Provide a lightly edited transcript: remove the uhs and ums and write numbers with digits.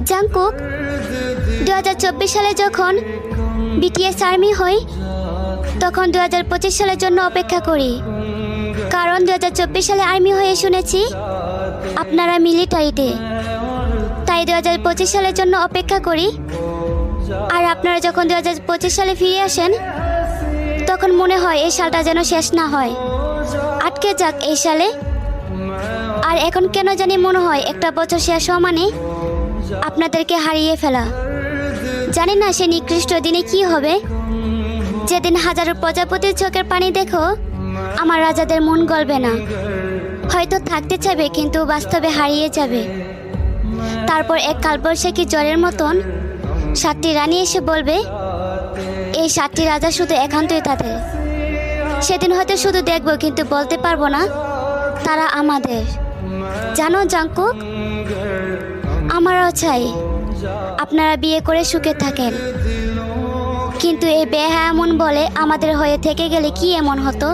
Jungkook, 2024 সালে যখন BTS army হই তখন 2025 সালের জন্য অপেক্ষা করি, কারণ 2024 সালে আর্মি হয়ে শুনেছি আপনারা মিলিটারিতে, তাই 2025 সালের জন্য অপেক্ষা করি। আর আপনারা যখন 2025 সালে ফিরে আসেন তখন মনে হয় এই সালটা যেন শেষ না হয়, আটকে যাক এই সালে। আর এখন কেন জানি মনে হয় একটা বছর শেষ হওয়া মানে আপনাদেরকে হারিয়ে ফেলা। জানি না সে নিকৃষ্ট দিনে কি হবে, যেদিন হাজারো প্রজাপতির চোখের পানি দেখো আমার রাজাদের মন গলবে না, হয়তো থাকতে চাইবে কিন্তু বাস্তবে হারিয়ে যাবে। তারপর এক কালবৈশাখী জ্বরের মতন 7টি রানী এসে বলবে এই 7টি রাজা শুধু একান্তই তাদের। সেদিন হয়তো শুধু দেখবো কিন্তু বলতে পারবো না তারা আমাদের। জানো জাংকুক, আমারও চাই আপনারা বিয়ে করে সুখে থাকেন, কিন্তু এই বেহায়া মন বলে আমাদের হয়ে থেকে গেলে কি এমন হতো।